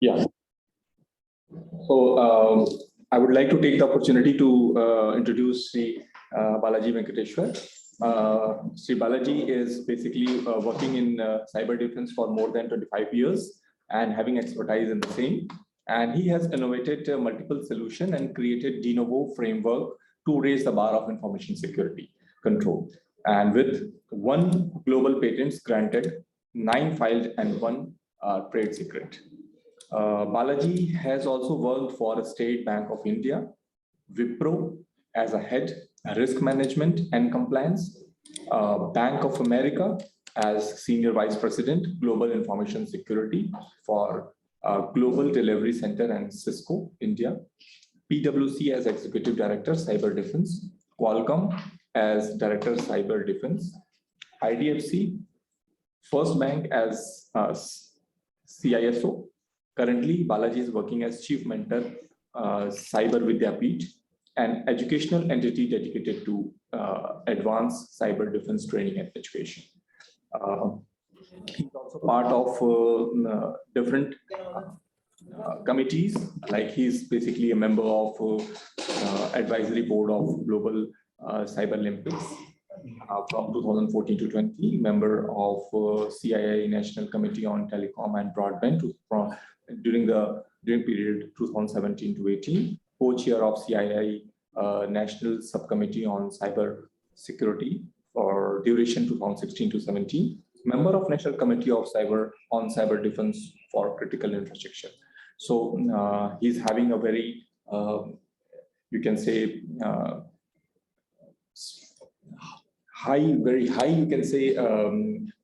Yeah. So I would like to take the opportunity to introduce Shri Balaji Venketeshwar. Shri Balaji is basically working in cyber defense for more than 25 years and having expertise in the same. And he has innovated multiple solutions and created de novo framework to raise the bar of information security control. And with 1 global patents granted, 9 filed, and 1 trade secret. Balaji has also worked for State Bank of India, Wipro as a head, risk management and compliance, Bank of America as senior vice president, global information security for Global Delivery Center and Cisco, India, PwC as executive director, cyber defense, Qualcomm as director, cyber defense, IDFC, First Bank as CISO. Currently, Balaji is working as chief mentor, Cyber Vidyapeeth, an educational entity dedicated to advanced cyber defense training and education. He's also part of different committees, like he's basically a member of advisory board of Global Cyber Olympics from 2014 to 20, member of CII National Committee on Telecom and Broadband during period 2017 to 18, co-chair of CII National Subcommittee on Cyber Security for duration 2016 to 17, member of National Committee of Cyber Defense for Critical Infrastructure. So he's having a very, you can say, very high, you can say,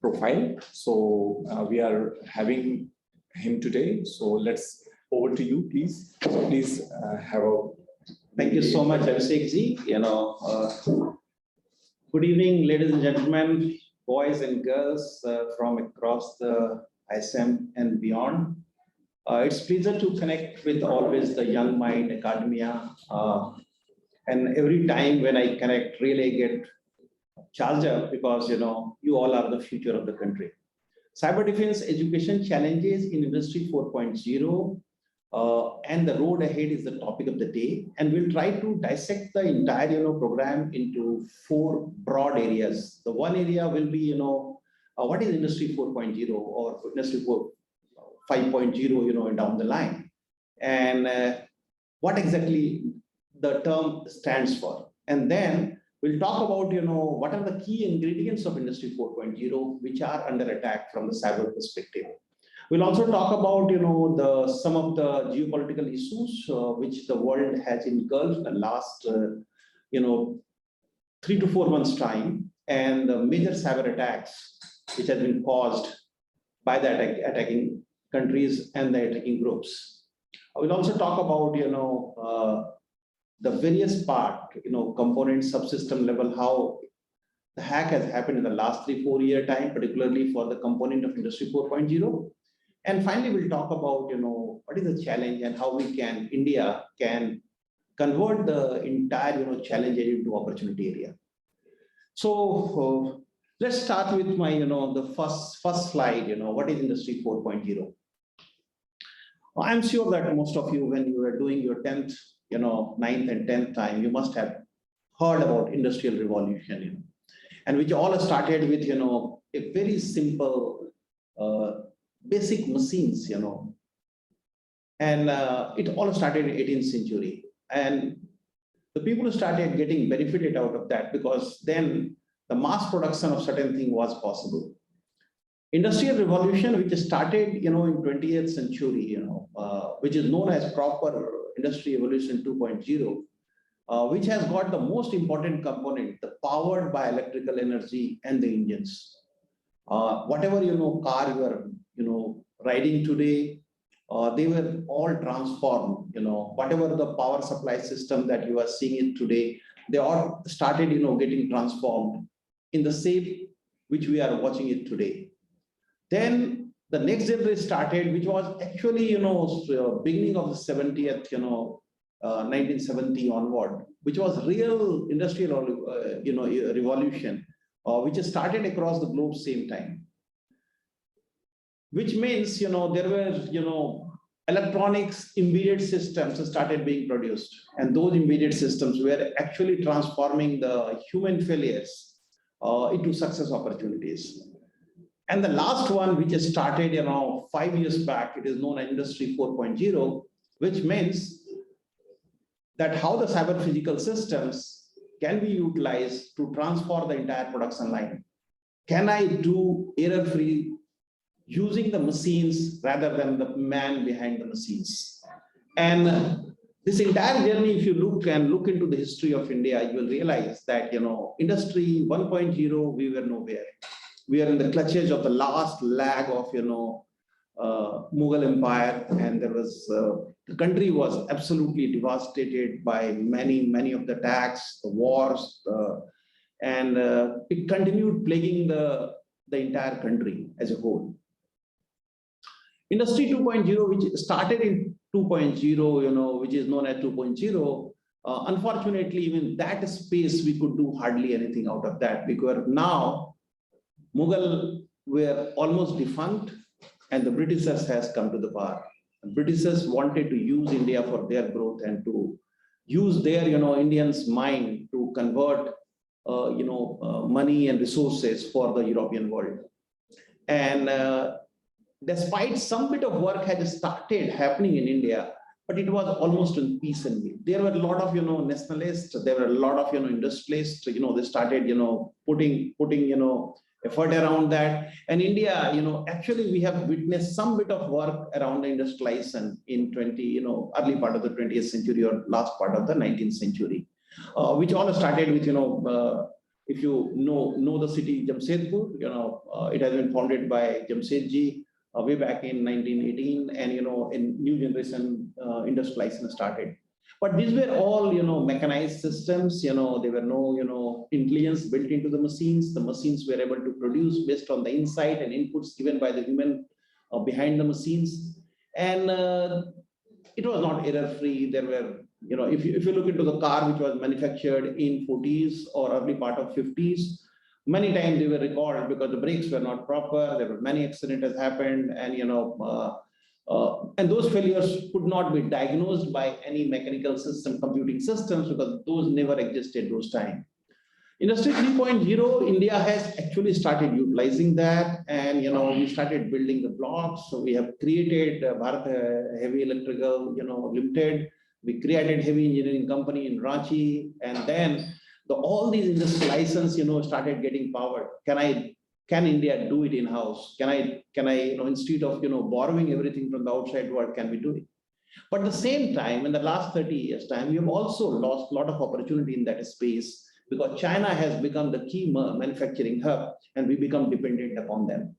profile. So we are having him today. So let's over to you, please. So please have a. Thank you so much, Abhishek ji. Good evening, ladies and gentlemen, boys and girls from across the IISM and beyond. It's a pleasure to connect with always the young mind, academia, and every time when I connect, really I get charged up because you all are the future of the country. Cyber defense education challenges in Industry 4.0 and the road ahead is the topic of the day. And we'll try to dissect the entire program into 4 broad areas. The one area will be what is Industry 4.0 or Industry 5.0 down the line, and what exactly the term stands for. And then we'll talk about what are the key ingredients of Industry 4.0 which are under attack from the cyber perspective. We'll also talk about some of the geopolitical issues which the world has engulfed in the last 3 to 4 months time, and the major cyber attacks which have been caused by the attacking countries and the attacking groups. We'll also talk about the various component subsystem level, how the hack has happened in the last 3-4 year time, particularly for the component of Industry 4.0. And finally, we'll talk about what is the challenge and how India can convert the entire challenge into opportunity area. So let's start with my the first slide. What is Industry 4.0? I'm sure that most of you, when you were doing your 10th, 9th and 10th time, you must have heard about Industrial Revolution, and which all started with a very simple basic machines, and it all started in 18th century, and the people started getting benefited out of that because then the mass production of certain thing was possible. Industrial Revolution, which started in 20th century, which is known as proper Industry Evolution 2.0, which has got the most important component, the powered by electrical energy and the engines. Whatever car you are riding today, they were all transformed. Whatever the power supply system that you are seeing it today, they all started getting transformed in the shape which we are watching it today. Then the next generation started, which was actually beginning of the 70th 1970 onward, which was real industrial revolution, which started across the globe same time. Which means there were electronics embedded systems started being produced. And those embedded systems were actually transforming the human failures into success opportunities. And the last one, which is started 5 years back, it is known as Industry 4.0, which means that how the cyber physical systems can be utilized to transform the entire production line. Can I do error-free using the machines rather than the man behind the machines? And this entire journey, if you look into the history of India, you will realize that, Industry 1.0, we were nowhere. We are in the clutches of the last lag of, Mughal Empire, and there was the country was absolutely devastated by many of the attacks, the wars, and it continued plaguing the entire country as a whole. Industry 2.0, which started in 2.0, which is known as 2.0, unfortunately, even that space we could do hardly anything out of that, because now Mughal were almost defunct, and the Britishers has come to the power. The Britishers wanted to use India for their growth and to use their, Indians' mind to convert, money and resources for the European world. And despite some bit of work had started happening in India, but it was almost in peace and will. There were a lot of, nationalists. There were a lot of, industrialists. They started, putting effort around that. And India, actually we have witnessed some bit of work around the industrialization in early part of the 20th century or last part of the 19th century, which all started with, if you know the city Jamshedpur, it has been founded by Jamshedji way back in 1918, and, in new generation industrialization started. But these were all, mechanized systems. There were no, intelligence built into the machines. The machines were able to produce based on the insight and inputs given by the human behind the machines. And it was not error-free. There were, if you look into the car which was manufactured in 40s or early part of 50s, many times they were recalled because the brakes were not proper. There were many accidents has happened, and and those failures could not be diagnosed by any mechanical system, computing systems, because those never existed those times. Industry 3.0, India has actually started utilizing that, and we started building the blocks. So we have created Bharat Heavy Electrical, Limited. We created heavy engineering company in Ranchi, and then all these industrial license, started getting powered. Can India do it in-house? Can I, instead of, borrowing everything from the outside world, can we do it? But at the same time, in the last 30 years time, we have also lost a lot of opportunity in that space, because China has become the key manufacturing hub, and we become dependent upon them.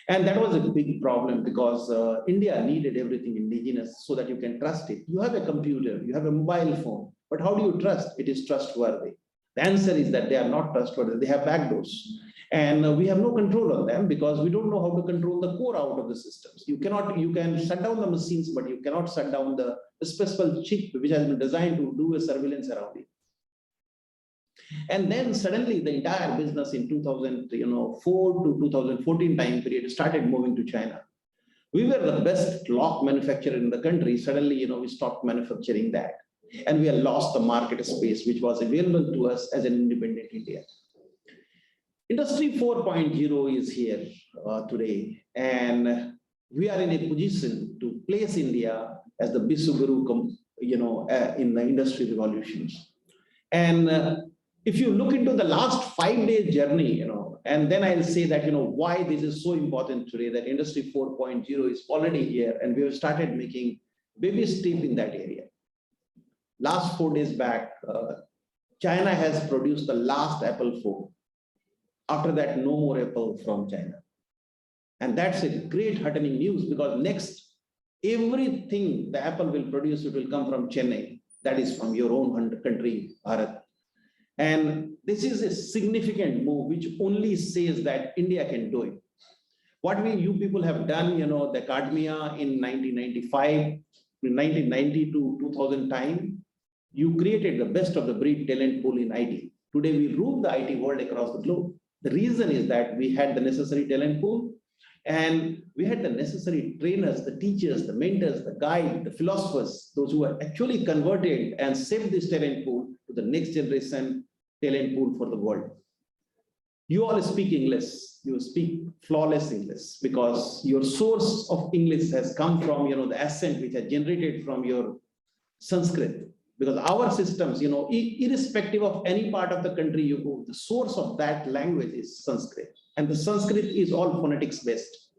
And that was a big problem, because India needed everything indigenous so that you can trust it. You have a computer, you have a mobile phone, but how do you trust? It is trustworthy. The answer is that they are not trustworthy. They have backdoors. And we have no control on them, because we don't know how to control the core out of the systems. You can shut down the machines, but you cannot shut down the special chip which has been designed to do a surveillance around it. And then suddenly the entire business in 2004 to 2014 time period started moving to China. We were the best lock manufacturer in the country. Suddenly, we stopped manufacturing that. And we have lost the market space which was available to us as an independent India. Industry 4.0 is here today, and we are in a position to place India as the Bisuguru, in the industry revolutions. And if you look into the last 5-day journey, and then I'll say that, why this is so important today, that Industry 4.0 is already here, and we have started making baby steps in that area. Last 4 days back, China has produced the last Apple phone. After that, no more Apple from China. And that's a great heartening news, because next, everything the Apple will produce, it will come from Chennai. That is from your own country, Bharat. And this is a significant move, which only says that India can do it. What you people have done, the academia in 1995, 1990 to 2000 time, you created the best of the breed talent pool in IT. Today, we rule the IT world across the globe. The reason is that we had the necessary talent pool, And we had the necessary trainers, the teachers, the mentors, the guide, the philosophers, those who were actually converted and saved this talent pool to the next generation talent pool for the world. You all speak English, you speak flawless English because your source of English has come from, the accent which are generated from your Sanskrit. Because our systems, irrespective of any part of the country you go, the source of that language is Sanskrit. And the Sanskrit is all phonetics based.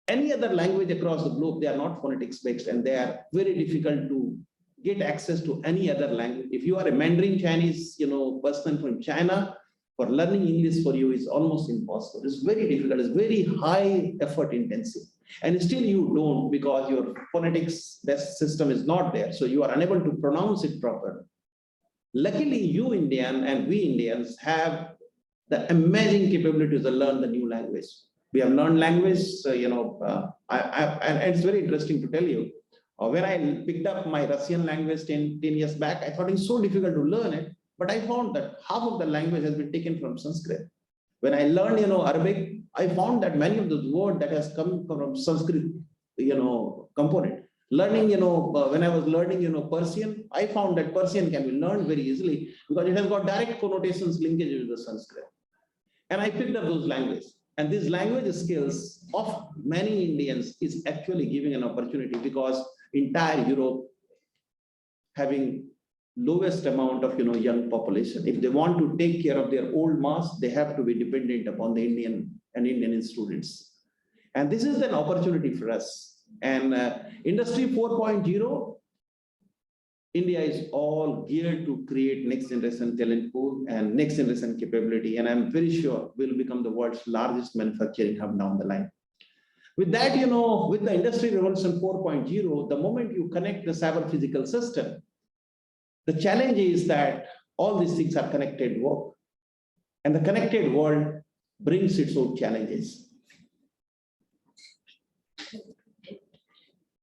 Any other language across the globe, they are not phonetics based and they are very difficult to get access to any other language. If you are a Mandarin Chinese, person from China, for learning English for you is almost impossible. It's very difficult. It's very high effort intensive. And still you don't because your phonetics based system is not there. So you are unable to pronounce it properly. Luckily, you Indian and we Indians have the amazing capability to learn the new language. We have learned language, and it's very interesting to tell you. When I picked up my Russian language 10 years back, I thought it's so difficult to learn it, but I found that half of the language has been taken from Sanskrit. When I learned, Arabic, I found that many of those words that has come from Sanskrit, component. Learning, when I was learning, Persian, I found that Persian can be learned very easily because it has got direct connotations linkage with the Sanskrit. And I picked up those languages. And these language skills of many Indians is actually giving an opportunity because entire Europe having lowest amount of young population. If they want to take care of their old mass, they have to be dependent upon the Indian students. And this is an opportunity for us. And Industry 4.0, India is all geared to create next generation talent pool and next generation capability. And I'm very sure we'll become the world's largest manufacturing hub down the line. With that, with the Industry Revolution 4.0, the moment you connect the cyber physical system, the challenge is that all these things are connected work. And the connected world brings its own challenges.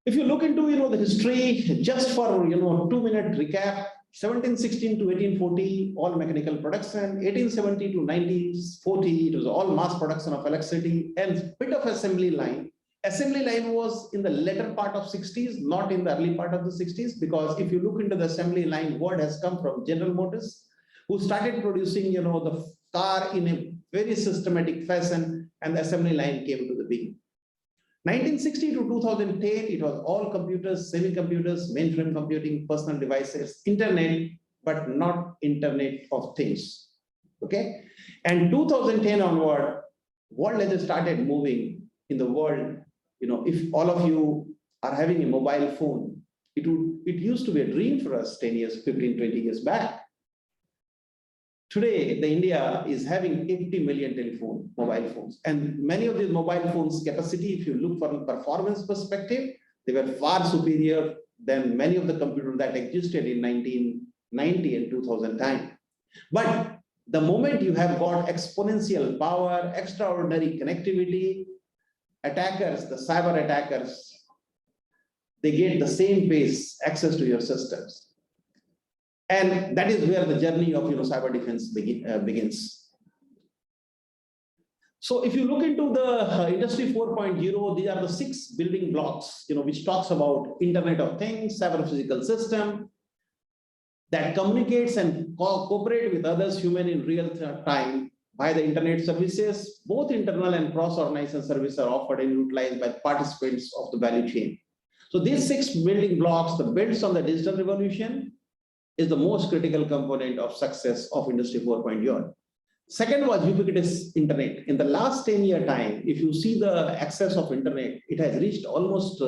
If you look into the history, just for 2-minute recap, 1716 to 1840, all mechanical production, 1870 to 1940, it was all mass production of electricity and bit of assembly line. Assembly line was in the later part of 60s, not in the early part of the 60s, because if you look into the assembly line, word has come from General Motors, who started producing, the car in a very systematic fashion, and the assembly line came to the beginning. 1960 to 2010, it was all computers, semi-computers, mainframe computing, personal devices, internet, but not Internet of Things. Okay, and 2010 onward, world has started moving in the world. If all of you are having a mobile phone, it used to be a dream for us 10 years, 15, 20 years back. Today, India is having 80 million mobile phones. And many of these mobile phones capacity, if you look from a performance perspective, they were far superior than many of the computers that existed in 1990 and 2000 time. But the moment you have got exponential power, extraordinary connectivity, attackers, the cyber attackers, they get the same pace access to your systems. And that is where the journey of cyber defense begins. So if you look into the Industry 4.0, these are the 6 building blocks, which talks about Internet of Things, cyber physical system that communicates and cooperate with others, human in real time by the internet services. Both internal and cross-organization services are offered and utilized by participants of the value chain. So these 6 building blocks, the builds on the digital revolution, is the most critical component of success of Industry 4.0. Second was ubiquitous internet. In the last 10-year time, if you see the access of internet, it has reached almost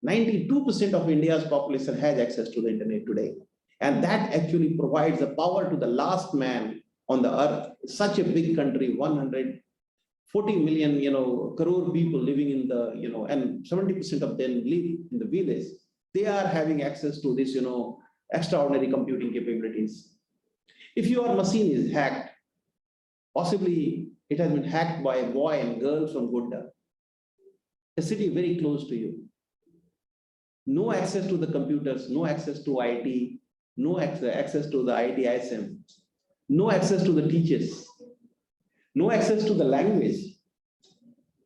92% of India's population has access to the internet today. And that actually provides the power to the last man on the earth. Such a big country, 140 million, crore people living in the, and 70% of them live in the village. They are having access to this, extraordinary computing capabilities. If your machine is hacked, possibly it has been hacked by a boy and girl from Godda, a city very close to you. No access to the computers, no access to IT, no access to the IITISM, no access to the teachers, no access to the language.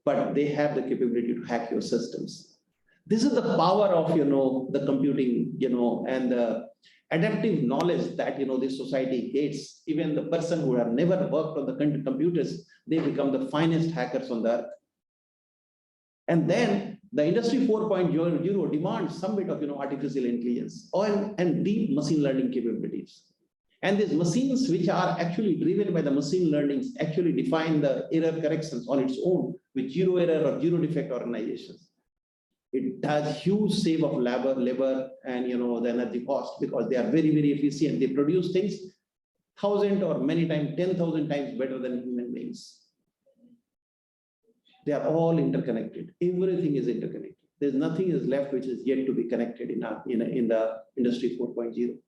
but they have the capability to hack your systems. This is the power of, the computing, and the adaptive knowledge that, this society gets. Even the person who have never worked on the computers, they become the finest hackers on the earth. And then the industry 4.0 demands some bit of, artificial intelligence and deep machine learning capabilities. And these machines, which are actually driven by the machine learning, actually define the error corrections on its own with zero error or zero defect organizations. It does huge save of labor and, the energy cost, because they are very, very efficient. They produce things 1,000 or many times 10,000 times better than human beings. They are all interconnected. Everything is interconnected. There's nothing is left which is yet to be connected in the industry 4.0.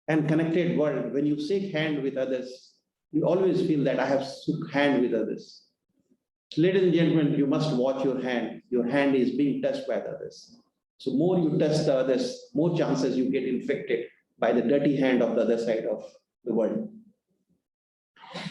And connected world, when you shake hand with others, you always feel that I have shook hand with others. Ladies and gentlemen, you must watch your hand. Your hand is being touched by the others. So more you touch the others, more chances you get infected by the dirty hand of the other side of the world.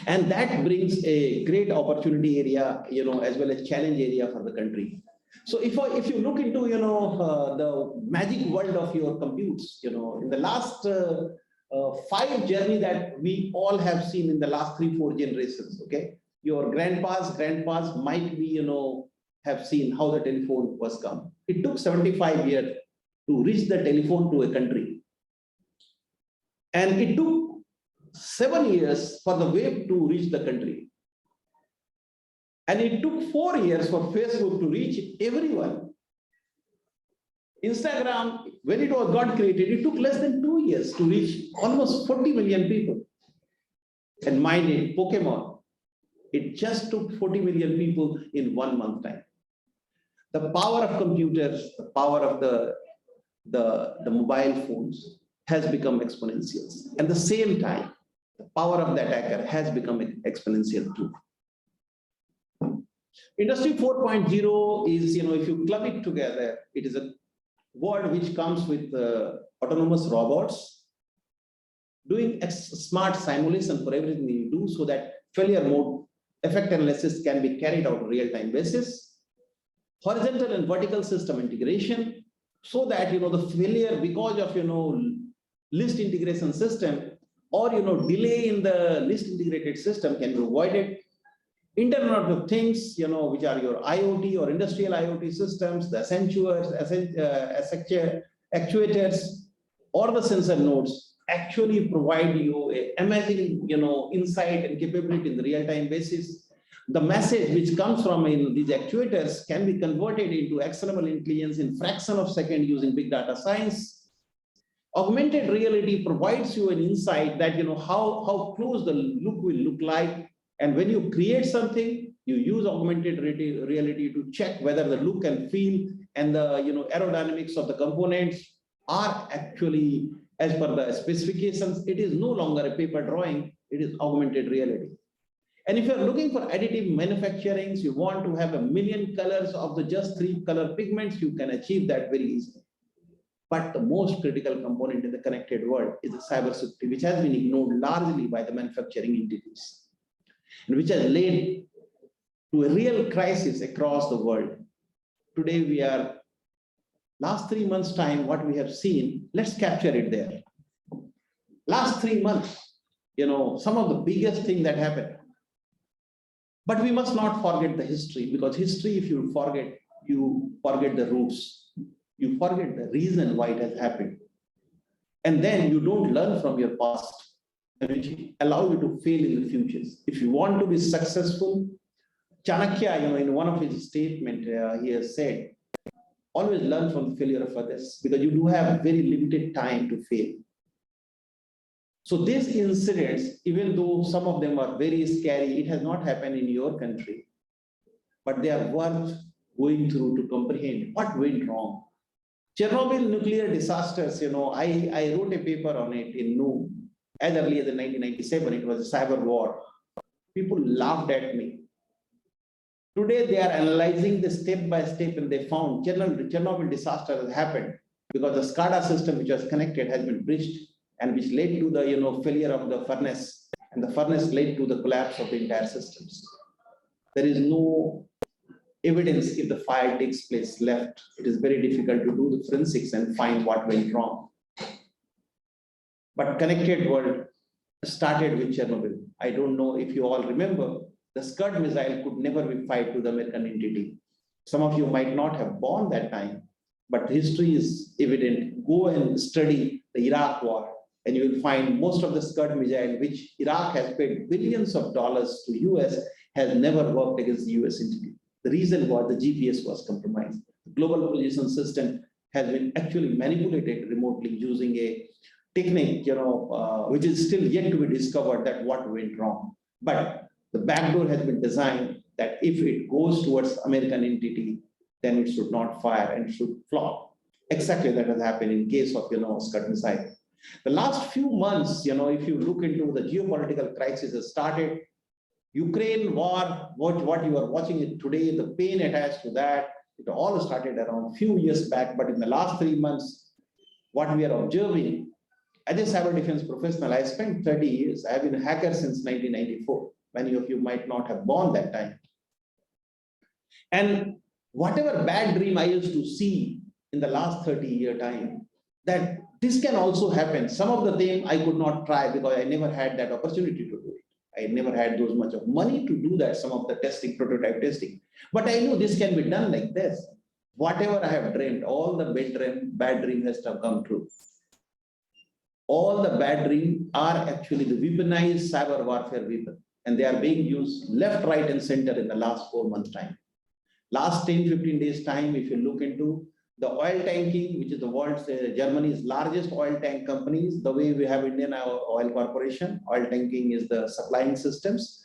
And that brings a great opportunity area, as well as challenge area for the country. So if you look into, the magic world of your computes, in the last 5 journey that we all have seen in the last 3-4 generations, okay? Your grandpas might be, have seen how the telephone was come. It took 75 years to reach the telephone to a country. And it took 7 years for the web to reach the country. And it took 4 years for Facebook to reach everyone. Instagram, when it got created, it took less than 2 years to reach almost 40 million people. And mind it, Pokemon, it just took 40 million people in 1 month time. The power of computers, the power of the mobile phones has become exponential. At the same time, the power of the attacker has become exponential too. Industry 4.0 is, if you club it together, it is a world which comes with autonomous robots, doing smart simulation for everything you do, so that failure mode effect analysis can be carried out on a real-time basis, horizontal and vertical system integration, so that, the failure because of, list integration system or, delay in the list integrated system can be avoided. Internet of Things, which are your IoT or industrial IoT systems, the sensors, actuators, or the sensor nodes actually provide you a amazing, insight and capability in the real-time basis. The message which comes from these actuators can be converted into actionable intelligence in fraction of second using big data science. Augmented reality provides you an insight that, how close the look will look like. And when you create something, you use augmented reality to check whether the look and feel and the, aerodynamics of the components are actually as per the specifications. It is no longer a paper drawing, it is augmented reality. And if you're looking for additive manufacturing, you want to have 1 million colors of the just 3 color pigments, you can achieve that very easily. But the most critical component in the connected world is the cybersecurity, which has been ignored largely by the manufacturing entities, and which has led to a real crisis across the world. Today we are, last 3 months time, what we have seen, let's capture it there. Last 3 months, some of the biggest thing that happened. But we must not forget the history, because history, if you forget the roots. You forget the reason why it has happened. And then you don't learn from your past, which allow you to fail in the future. If you want to be successful, Chanakya, in one of his statements, he has said, always learn from the failure of others, because you do have very limited time to fail. So these incidents, even though some of them are very scary, it has not happened in your country, but they are worth going through to comprehend what went wrong. Chernobyl nuclear disasters, I wrote a paper on it in Noon, as early as in 1997, it was a cyber war. People laughed at me. Today, they are analyzing the step by step, and they found Chernobyl disaster has happened because the SCADA system which was connected has been breached, and which led to the failure of the furnace, and the furnace led to the collapse of the entire systems. There is no evidence if the fire takes place left. It is very difficult to do the forensics and find what went wrong. But connected world started with Chernobyl. I don't know if you all remember, the Scud missile could never be fired to the American entity. Some of you might not have born that time, but history is evident. Go and study the Iraq war, and you will find most of the Scud missile, which Iraq has paid billions of dollars to US, has never worked against the US entity. The reason was the GPS was compromised. The global position system has been actually manipulated remotely using a technique, which is still yet to be discovered that what went wrong. But the backdoor has been designed that if it goes towards American entity, then it should not fire and should flop. Exactly that has happened in case of, Scud missile. The last few months, if you look into the geopolitical crisis has started, Ukraine war, what you are watching it today, the pain attached to that, it all started around a few years back, but in the last 3 months, what we are observing, as a cyber defense professional, I spent 30 years, I have been a hacker since 1994. Many of you might not have born that time. And whatever bad dream I used to see in the last 30-year time, that this can also happen. Some of the things I could not try because I never had that opportunity to do it. I never had those much of money to do that, some of the testing, prototype testing. But I knew this can be done like this. Whatever I have dreamed, all the bad dream has to come true. All the bad dreams are actually the weaponized cyber warfare weapon. And they are being used left, right, and center in the last 4 months' time. Last 10, 15 days' time, if you look into the oil tanking, which is the world's, Germany's largest oil tank companies, the way we have Indian Oil Corporation, oil tanking is the supplying systems.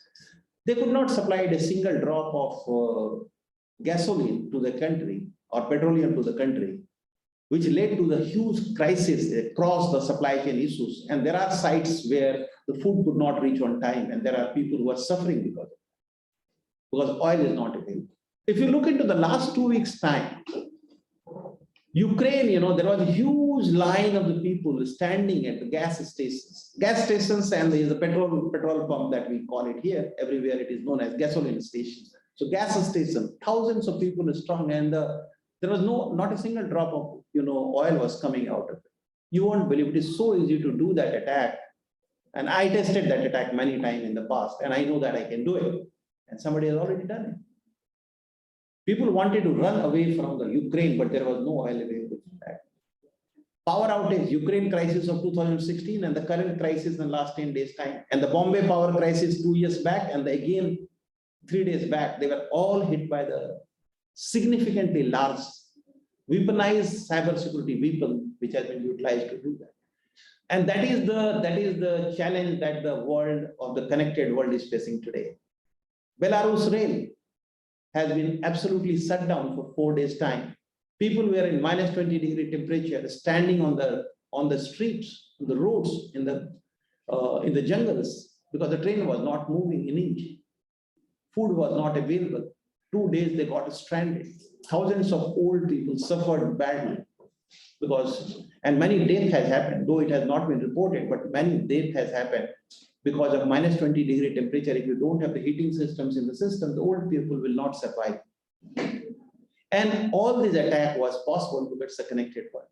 They could not supply a single drop of gasoline to the country or petroleum to the country, which led to the huge crisis across the supply chain issues. And there are sites where the food could not reach on time, and there are people who are suffering because oil is not available. If you look into the last 2 weeks' time, Ukraine, there was a huge line of the people standing at the gas stations, and there is a petrol pump that we call it here. Everywhere it is known as gasoline stations. So gas station, thousands of people are strong, and there was not a single drop of oil was coming out of it. You won't believe it is so easy to do that attack. And I tested that attack many times in the past, and I know that I can do it. And somebody has already done it. People wanted to run away from the Ukraine, but there was no oil available for that. Power outage, Ukraine crisis of 2016, and the current crisis in the last 10 days' time, and the Bombay power crisis 2 years back, and again 3 days back, they were all hit by the significantly large weaponized cybersecurity weapon, which has been utilized to do that. And that is the challenge that the world of the connected world is facing today. Belarus rail has been absolutely shut down for 4 days' time. People were in minus 20-degree temperature, standing on the streets, on the roads, in the jungles, because the train was not moving an inch. Food was not available. 2 days they got stranded. Thousands of old people suffered badly and many deaths has happened, though it has not been reported, but many deaths has happened because of minus 20-degree temperature. If you don't have the heating systems in the system, the old people will not survive. And all this attack was possible because it's a connected world.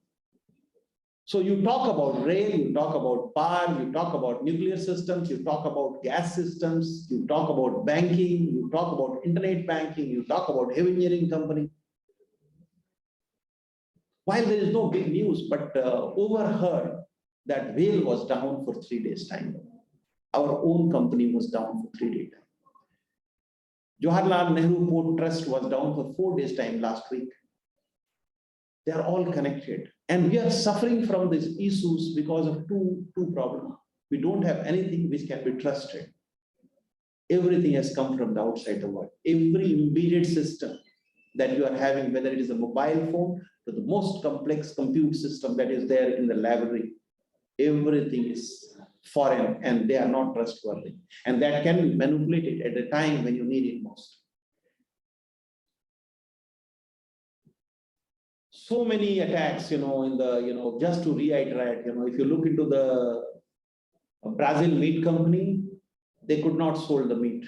So you talk about rail, you talk about power, you talk about nuclear systems, you talk about gas systems, you talk about banking, you talk about internet banking, you talk about heavy engineering company. While there is no big news, but overheard that whale was down for 3 days' time. Our own company was down for 3 days' time. Jawaharlal Nehru Port Trust was down for 4 days' time last week. They are all connected. And we are suffering from these issues because of two problems. We don't have anything which can be trusted. Everything has come from the outside the world. Every embedded system that you are having, whether it is a mobile phone to the most complex compute system that is there in the library, everything is foreign and they are not trustworthy. And that can be manipulated at a time when you need it most. So many attacks, just to reiterate, if you look into the Brazil meat company, they could not sold the meat.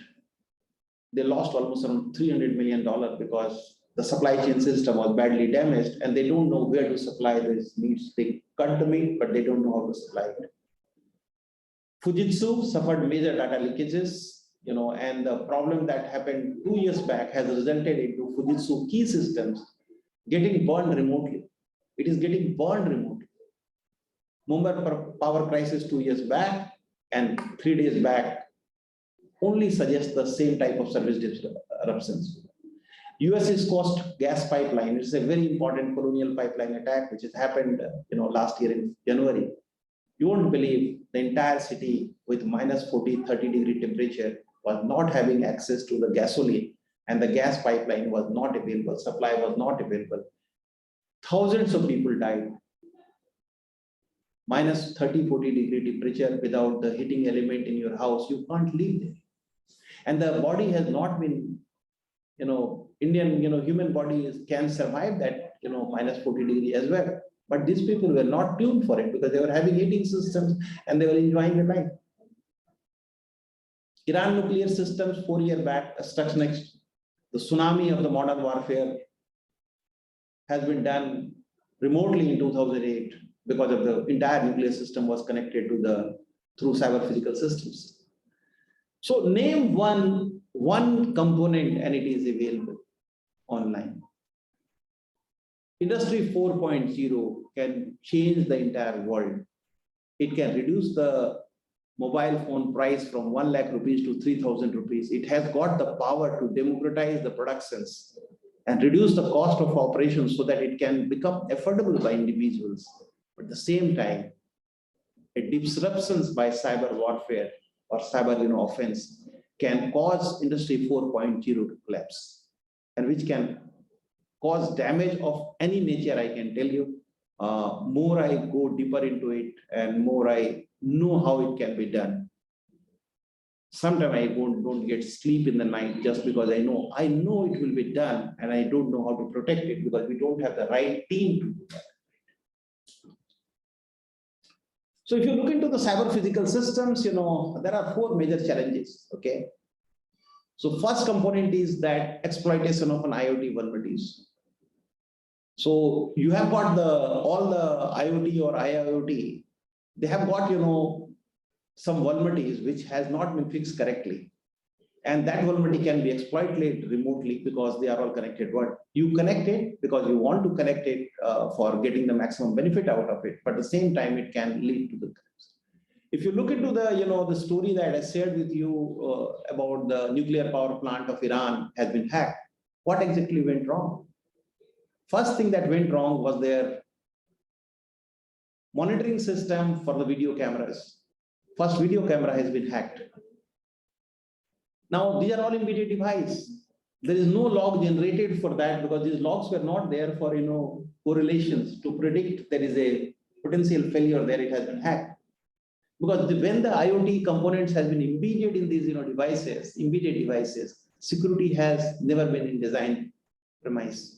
they lost almost around $300 million because the supply chain system was badly damaged and they don't know where to supply these meats. They cut the meat, but they don't know how to supply it. Fujitsu suffered major data leakages, and the problem that happened 2 years back has resulted into Fujitsu key systems getting burned remotely. It is getting burned remotely. Mumbai power crisis 2 years back and 3 days back only suggests the same type of service disruptions. US's Coast gas pipeline, it's a very important colonial pipeline attack, which has happened, last year in January. You won't believe the entire city with minus 40, 30 degree temperature was not having access to the gasoline, and the gas pipeline was not available, supply was not available. Thousands of people died. Minus 30, 40 degree temperature without the heating element in your house, you can't live there. And the body has not been, Indian, human body can survive that, minus 40 degree as well. But these people were not tuned for it because they were having heating systems and they were enjoying the life. Iran nuclear systems 4 years back, stuck next. The tsunami of the modern warfare has been done remotely in 2008 because of the entire nuclear system was connected to through cyber physical systems. So name one component and it is available online. Industry 4.0 can change the entire world. It can reduce the mobile phone price from 1 lakh rupees to 3,000 rupees. It has got the power to democratize the productions and reduce the cost of operations so that it can become affordable by individuals. But at the same time, a disruptions by cyber warfare or cyber offense can cause industry 4.0 to collapse, and which can cause damage of any nature. I can tell you, more I go deeper into it and more I know how it can be done. Sometimes I don't get sleep in the night just because I know it will be done and I don't know how to protect it because we don't have the right team to do that. So if you look into the cyber physical systems, there are 4 major challenges, okay? So first component is that exploitation of an IoT vulnerabilities. So you have got all the IoT or IIoT, they have got, some vulnerabilities which has not been fixed correctly. And that vulnerability can be exploited remotely because they are all connected. But you connect it because you want to connect it for getting the maximum benefit out of it. But at the same time, it can lead to the collapse. If you look into the story that I shared with you about the nuclear power plant of Iran has been hacked, what exactly went wrong? First thing that went wrong was their monitoring system for the video cameras. First video camera has been hacked. Now, these are all embedded devices. There is no log generated for that because these logs were not there for correlations to predict there is a potential failure there, it has been hacked. Because when the IoT components has been embedded in these embedded devices, security has never been in design premise.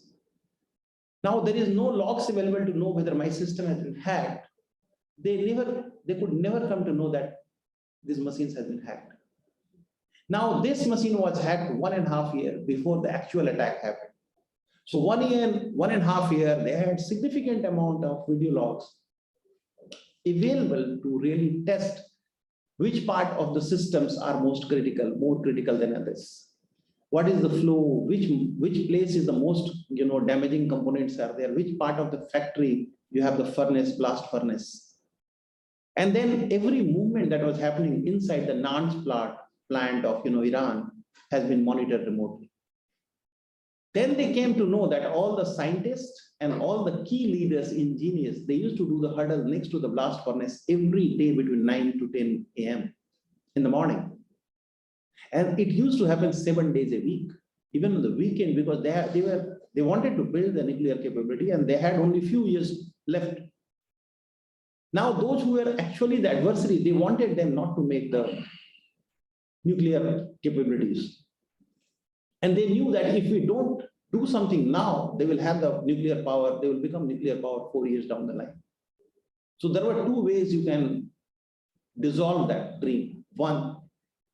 Now there is no logs available to know whether my system has been hacked. They could never come to know that these machines have been hacked. Now this machine was hacked 1.5 years before the actual attack happened. So 1.5 years, they had significant amount of video logs available to really test which part of the systems are most critical, more critical than others. What is the flow? Which place is the most damaging components are there? Which part of the factory you have the furnace, blast furnace? And then every movement that was happening inside the NAND plant of Iran has been monitored remotely. Then they came to know that all the scientists and all the key leaders, engineers, they used to do the huddle next to the blast furnace every day between 9 to 10 a.m. in the morning. And it used to happen 7 days a week, even on the weekend, because they wanted to build the nuclear capability and they had only few years left. Now, those who were actually the adversary, they wanted them not to make the nuclear capabilities. And they knew that if we don't do something now, they will have the nuclear power, they will become nuclear power 4 years down the line. So there were 2 ways you can dissolve that dream. One,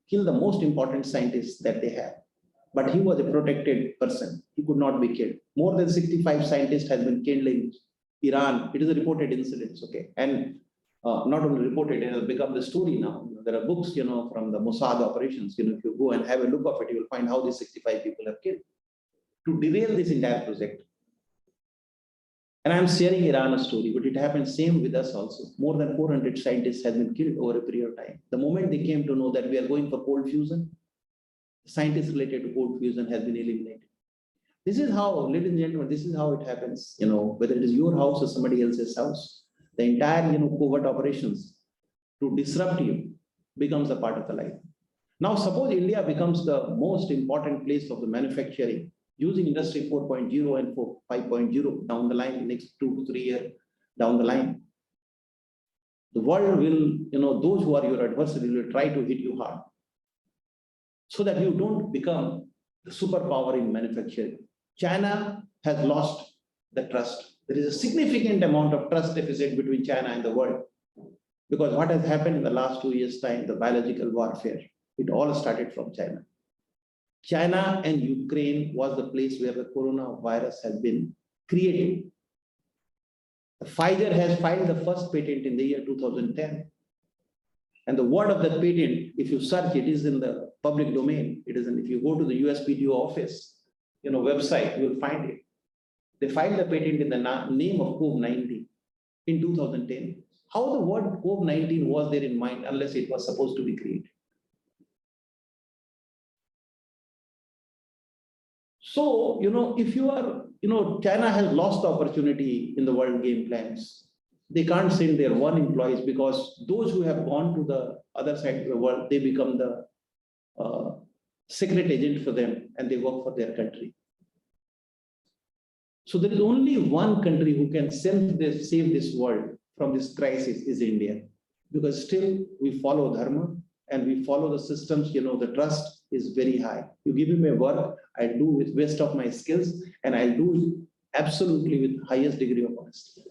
kill the most important scientists that they have. but he was a protected person. He could not be killed. More than 65 scientists has been killed in Iran. It is a reported incident, okay? And not only reported, it has become the story now. There are books, from the Mossad operations. If you go and have a look of it, you will find how these 65 people are killed to derail this entire project. And I'm sharing Iran story, but it happened same with us also. More than 400 scientists have been killed over a period of time. The moment they came to know that we are going for cold fusion, scientists related to cold fusion has been eliminated. This is how, ladies and gentlemen, this is how it happens. Whether it is your house or somebody else's house, the entire covert operations to disrupt you becomes a part of the life. Now, suppose India becomes the most important place of the manufacturing using Industry 4.0 and 5.0 down the line, next 2 to 3 years down the line. The world will, those who are your adversary will try to hit you hard so that you don't become the superpower in manufacturing. China has lost the trust. There is a significant amount of trust deficit between China and the world. Because what has happened in the last 2 years' time, the biological warfare, it all started from China. China and Ukraine was the place where the coronavirus has been created. Pfizer has filed the first patent in the year 2010. And the word of that patent, if you search, it is in the public domain. It is, if you go to the USPTO office, website, you will find it. They filed the patent in the name of COVID-19 in 2010. How the word COVID-19 was there in mind unless it was supposed to be created? So, if you are, China has lost the opportunity in the world game plans. They can't send their one employees because those who have gone to the other side of the world, they become the secret agent for them and they work for their country. So there is only one country who can save this world from this crisis is India, because still we follow dharma and we follow the systems. The trust is very high. You give me a work, I do with best of my skills, and I'll do it absolutely with highest degree of honesty.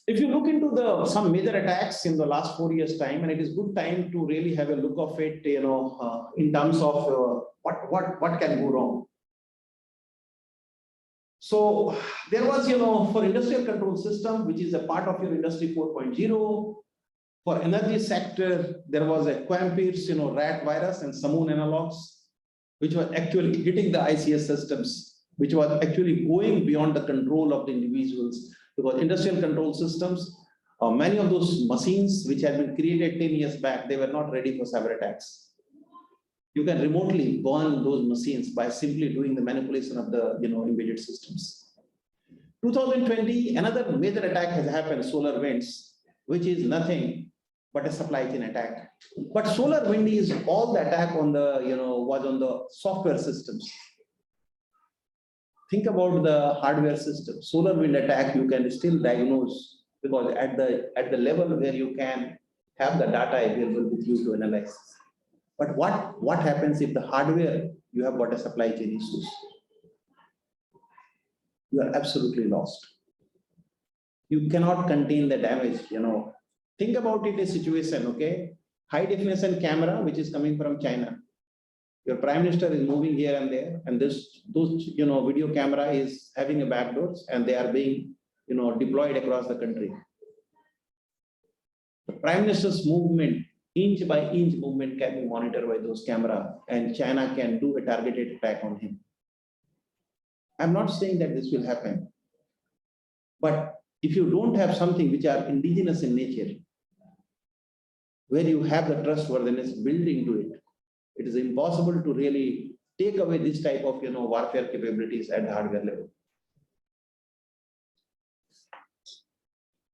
If you look into some major attacks in the last 4 years' time, and it is good time to really have a look of it, in terms of what can go wrong. So there was, for industrial control system, which is a part of your industry 4.0, for energy sector, there was a Quampir's, rat virus and Samoon analogs, which were actually hitting the ICS systems, which was actually going beyond the control of the individuals. Because industrial control systems, many of those machines which had been created 10 years back, they were not ready for cyber attacks. You can remotely burn those machines by simply doing the manipulation of the embedded systems. 2020, another major attack has happened, solar winds, which is nothing but a supply chain attack. But solar wind is all the attack on the, was on the software systems. Think about the hardware system. Solar wind attack, you can still diagnose because at the level where you can have the data available with you to analyze. But what happens if the hardware, you have got a supply chain issues? You are absolutely lost. You cannot contain the damage, Think about it, a situation, okay? High definition camera, which is coming from China. Your prime minister is moving here and there, and those video camera is having a backdoors, and they are being deployed across the country. The prime minister's movement, inch by inch movement, can be monitored by those camera, and China can do a targeted attack on him. I'm not saying that this will happen, but if you don't have something which are indigenous in nature, where you have the trustworthiness built into it, it is impossible to really take away this type of warfare capabilities at the hardware level.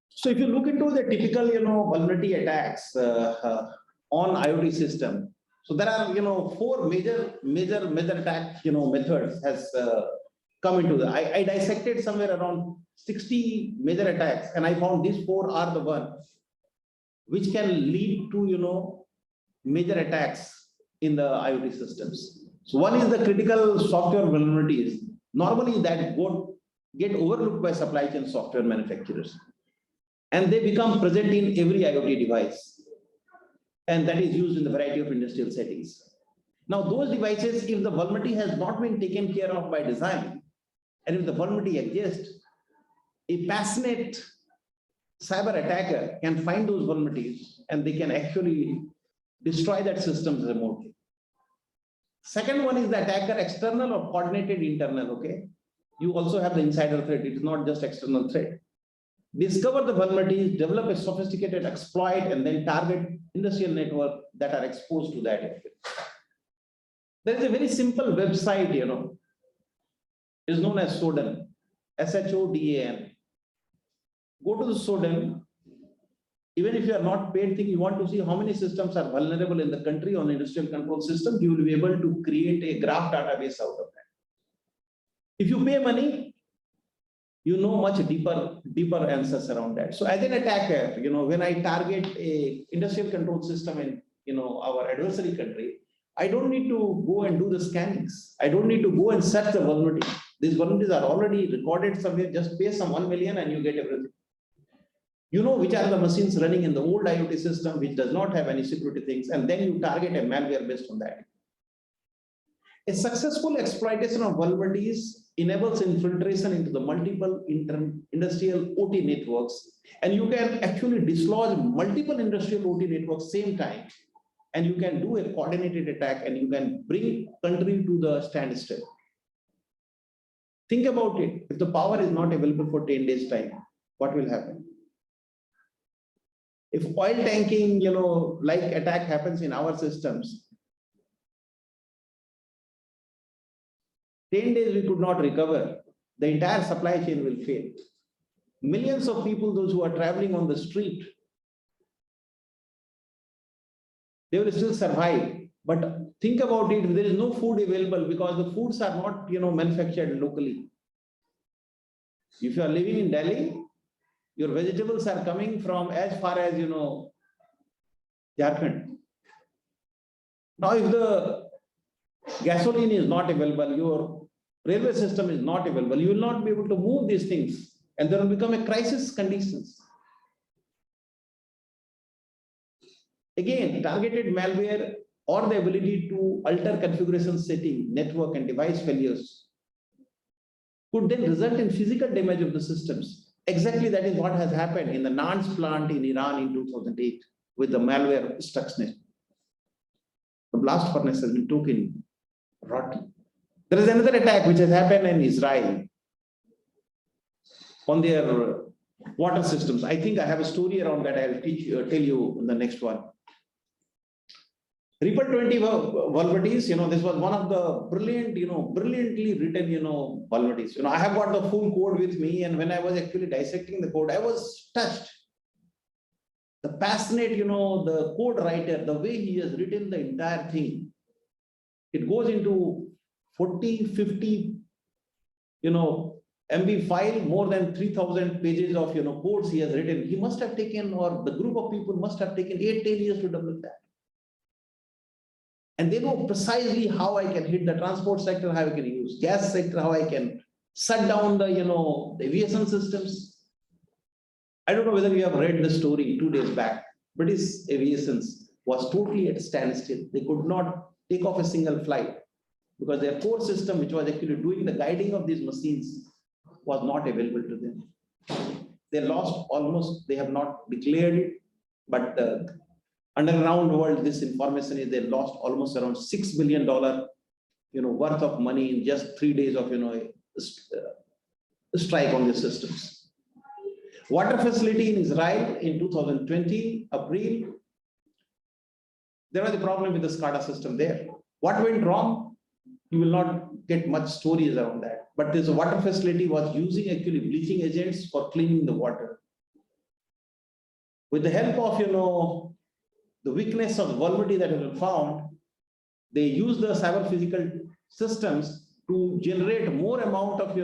So if you look into the typical vulnerability attacks on IoT system, so there are 4 major attack methods has come into the. I dissected somewhere around 60 major attacks, and I found these 4 are the one which can lead to major attacks in the IoT systems. So one is the critical software vulnerabilities. Normally that get overlooked by supply chain software manufacturers, and they become present in every IoT device. And that is used in the variety of industrial settings. Now, those devices, if the vulnerability has not been taken care of by design, and if the vulnerability exists, a passionate cyber attacker can find those vulnerabilities and they can actually destroy that system remotely. Second one is the attacker external or coordinated internal, okay? You also have the insider threat, it is not just external threat. Discover the vulnerabilities, develop a sophisticated exploit, and then target industrial network that are exposed to that. There is a very simple website, is known as SODAN, SHODAN. Go to the SODAN. Even if you are not paid thing, you want to see how many systems are vulnerable in the country on industrial control system, you will be able to create a graph database out of that. If you pay money, you know much deeper answers around that. So as an attacker, when I target a industrial control system in our adversary country, I don't need to go and do the scannings. I don't need to go and search the vulnerability. These vulnerabilities are already recorded somewhere. Just pay some 1 million and you get everything. You know which are the machines running in the old IoT system which does not have any security things, and then you target a malware based on that. A successful exploitation of vulnerabilities enables infiltration into the multiple industrial OT networks, and you can actually dislodge multiple industrial OT networks same time, and you can do a coordinated attack and you can bring country to the standstill. Think about it. If the power is not available for 10 days time, what will happen? If oil tanking, like attack happens in our systems, 10 days we could not recover, the entire supply chain will fail. Millions of people, those who are traveling on the street, they will still survive. But think about it, there is no food available because the foods are not, manufactured locally. If you are living in Delhi, your vegetables are coming from as far as, Jharkhand. Now, if the gasoline is not available, your railway system is not available, you will not be able to move these things, and there will become a crisis conditions. Again, targeted malware or the ability to alter configuration setting, network and device failures could then result in physical damage of the systems. Exactly that is what has happened in the NANS plant in Iran in 2008 with the malware Stuxnet. The blast furnace has been taken rotten. There is another attack which has happened in Israel on their water systems. I think I have a story around that. I'll tell you in the next one. Ripple 20 vulnerabilities, this was one of the brilliantly written, vulnerabilities. I have got the full code with me, and when I was actually dissecting the code, I was touched. The passionate, the code writer, the way he has written the entire thing, it goes into 40, 50, MB file, more than 3,000 pages of, codes he has written. He must have taken, or the group of people must have taken 8-10 years to develop that. And they know precisely how I can hit the transport sector, how I can use gas sector, how I can shut down the, the aviation systems. I don't know whether you have read the story 2 days back. British aviation was totally at a standstill. They could not take off a single flight because their core system, which was actually doing the guiding of these machines, was not available to them. They lost almost, they have not declared it, but underground world, this information is they lost almost around $6 billion, worth of money in just 3 days of, strike on the systems. Water facility in Israel in 2020, April, there was a problem with the SCADA system there. What went wrong? You will not get much stories around that. But this water facility was using actually bleaching agents for cleaning the water. With the help of, the weakness of the vulnerability that has been found, they use the cyber physical systems to generate more amount of,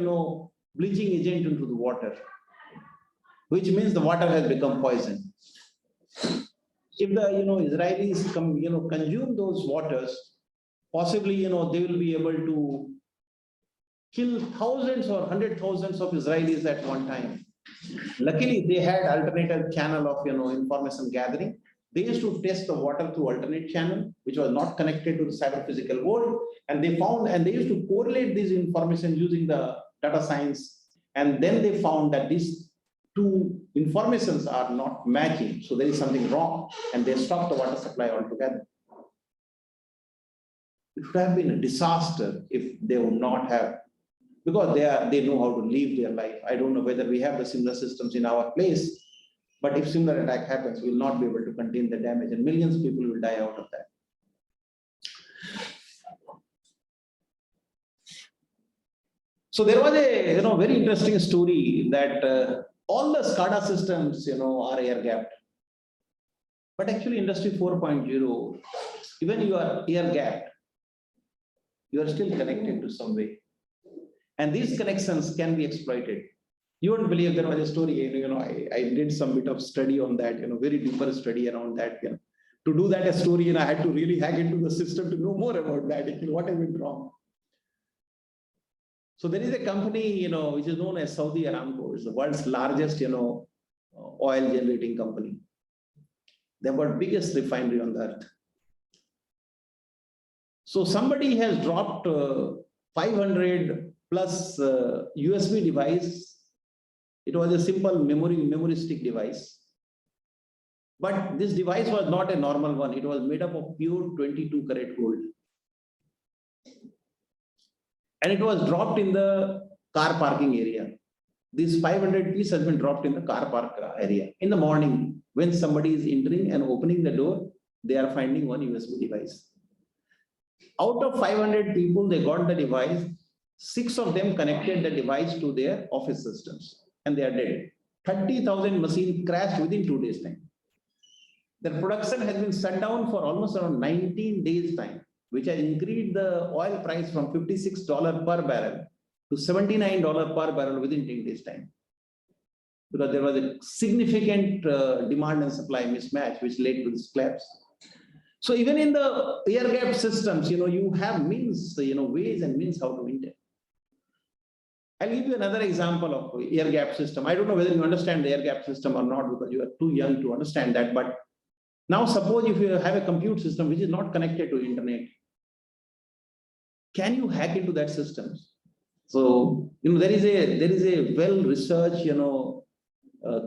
bleaching agent into the water, which means the water has become poison. If the, Israelis consume those waters, possibly, they will be able to kill thousands or 100,000s of Israelis at one time. Luckily, they had alternative channel of, information gathering. They used to test the water through alternate channel, which was not connected to the cyber physical world. And they found, and they used to correlate these information using the data science. And then they found that these two informations are not matching. So there is something wrong. And they stopped the water supply altogether. It would have been a disaster if they would not have, because they know how to live their life. I don't know whether we have the similar systems in our place, but if similar attack happens, we will not be able to contain the damage and millions of people will die out of that. So there was a very interesting story that all the SCADA systems are air gapped. But actually Industry 4.0, even you are air gapped, you are still connected to some way. And these connections can be exploited. You won't believe there was a story, I did some bit of study on that, very deeper study around that. To do that a story, I had to really hack into the system to know more about that, what has been wrong. So there is a company, which is known as Saudi Aramco. It's the world's largest, oil generating company. They have got biggest refinery on the earth. So somebody has dropped 500 plus USB device. It was a simple memory stick device. But this device was not a normal one. It was made up of pure 22 karat gold. And it was dropped in the car parking area. This 500 piece has been dropped in the car park area. In the morning, when somebody is entering and opening the door, they are finding one USB device. Out of 500 people, they got the device. 6 of them connected the device to their office systems, and they are dead. 30,000 machines crashed within 2 days' time. The production has been shut down for almost around 19 days' time, which has increased the oil price from $56 per barrel to $79 per barrel within 10 days' time. Because there was a significant demand and supply mismatch, which led to this collapse. So even in the air gap systems, you have means, ways and means how to enter. I'll give you another example of air gap system. I don't know whether you understand the air gap system or not, because you are too young to understand that. But now suppose if you have a compute system which is not connected to internet, can you hack into that system? So there is a well-researched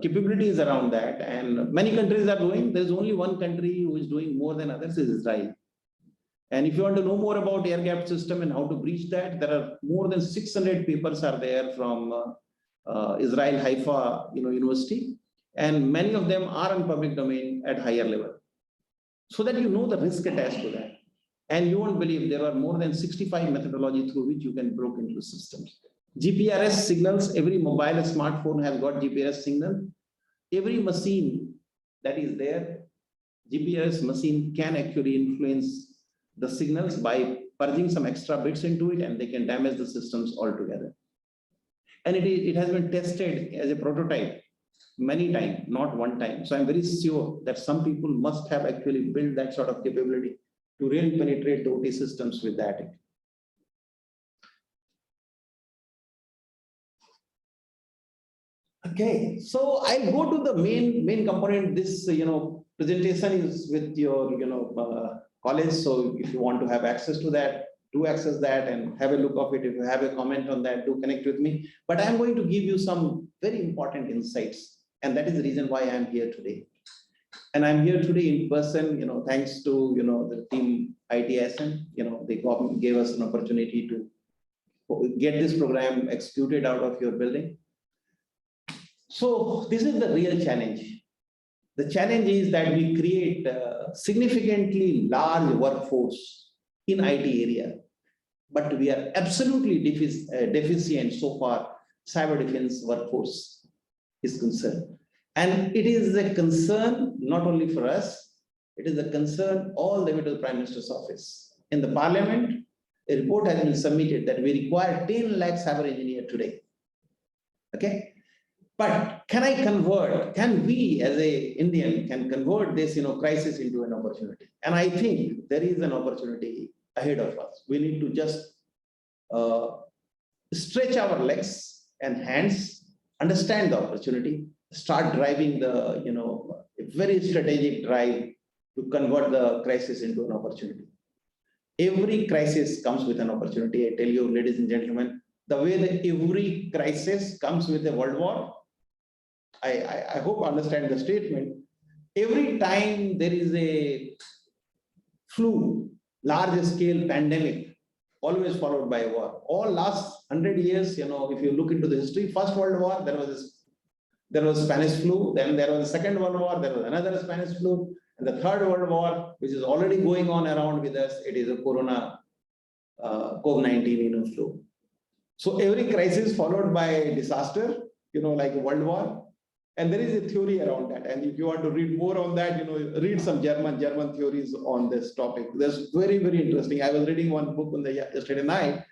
capabilities around that, and many countries are doing. There is only one country who is doing more than others, is Israel. And if you want to know more about air gap system and how to breach that, there are more than 600 papers are there from Israel Haifa University, and many of them are in public domain at higher level, so that you know the risk attached to that. And you won't believe there are more than 65 methodology through which you can break into systems. GPRS signals, every mobile smartphone has got GPRS signal. Every machine that is there, GPRS machine can actually influence the signals by purging some extra bits into it, and they can damage the systems altogether. And it has been tested as a prototype many times, not one time. So I'm very sure that some people must have actually built that sort of capability to really penetrate the OT systems with that. Okay, so I'll go to the main component. This presentation is with your college. So if you want to have access to that, do access that and have a look of it. If you have a comment on that, do connect with me. But I'm going to give you some very important insights, and that is the reason why I'm here today. And I'm here today in person, thanks to the team IITISM. They gave us an opportunity to get this program executed out of your building. So this is the real challenge. The challenge is that we create a significantly large workforce in IT area, but we are absolutely deficient so far cyber defense workforce is concerned. And it is a concern not only for us, it is a concern all the way to the Prime Minister's office. In the Parliament, a report has been submitted that we require 10 lakh cyber engineers today. Okay? But can we as a Indian can convert this crisis into an opportunity? And I think there is an opportunity ahead of us. We need to just stretch our legs and hands, understand the opportunity, start driving the very strategic drive to convert the crisis into an opportunity. Every crisis comes with an opportunity. I tell you, ladies and gentlemen, the way that every crisis comes with a world war, I hope you understand the statement. Every time there is a flu, large scale pandemic, always followed by a war. All last 100 years, if you look into the history, First World War, there was Spanish flu, then there was the Second World War, there was another Spanish flu, and the Third World War, which is already going on around with us, it is a COVID-19 flu. So every crisis followed by a disaster, like a world war. And there is a theory around that. And if you want to read more on that, read some German theories on this topic. That's very, very interesting. I was reading one book on yesterday night,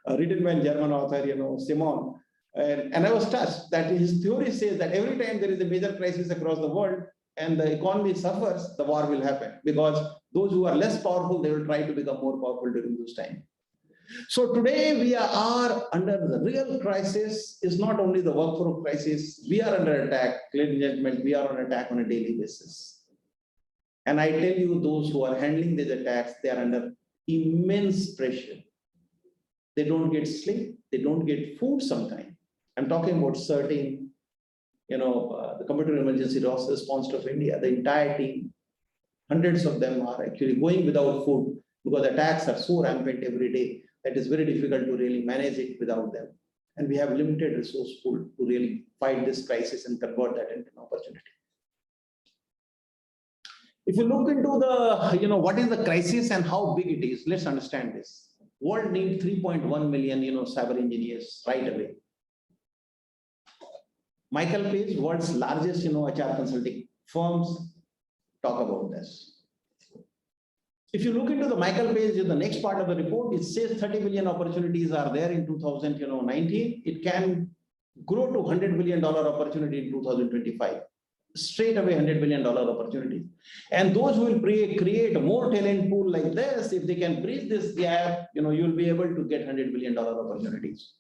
written by a German author, Simon. And I was touched that his theory says that every time there is a major crisis across the world and the economy suffers, the war will happen. Because those who are less powerful, they will try to become more powerful during this time. So today we are under the real crisis. Is not only the workforce crisis, we are under attack, ladies and gentlemen, we are on attack on a daily basis. And I tell you, those who are handling these attacks, they are under immense pressure. They don't get sleep, they don't get food sometimes. I'm talking about certain, the Computer Emergency Response of India, the entire team, hundreds of them are actually going without food because attacks are so rampant every day. That is very difficult to really manage it without them. And we have limited resource pool to really fight this crisis and convert that into an opportunity. If you look into the, what is the crisis and how big it is, let's understand this. World needs 3.1 million, cyber engineers right away. Michael Page, world's largest, HR consulting firms, talk about this. If you look into the Michael Page, the next part of the report, it says 30 billion opportunities are there in 2019. It can grow to $100 billion opportunity in 2025. Straight away $100 billion opportunity. And those who will create a more talent pool like this, if they can bridge this gap, you'll be able to get $100 billion opportunities.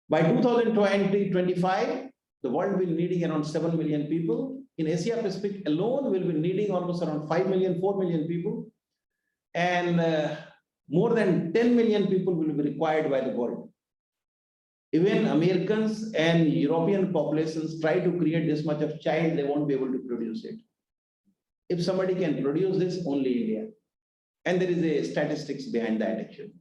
By 2025, the world will be needing around 7 million people. In Asia Pacific alone, we'll be needing almost around 5 million, 4 million people. And more than 10 million people will be required by the world. Even Americans and European populations try to create this much of child, they won't be able to produce it. If somebody can produce this, only India. And there is a statistics behind that actually.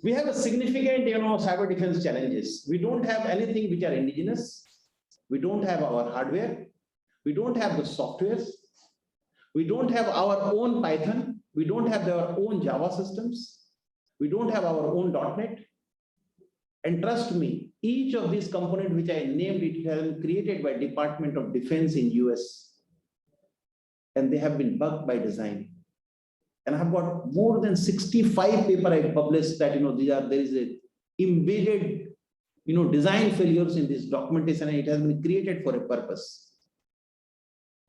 We have a significant, cyber defense challenges. We don't have anything which are indigenous. We don't have our hardware. We don't have the softwares. We don't have our own Python. We don't have our own Java systems. We don't have our own .NET. And trust me, each of these components which I named, it has been created by Department of Defense in US. And they have been bugged by design. And I have got more than 65 papers I published that, there is a embedded, design failures in this documentation, and it has been created for a purpose.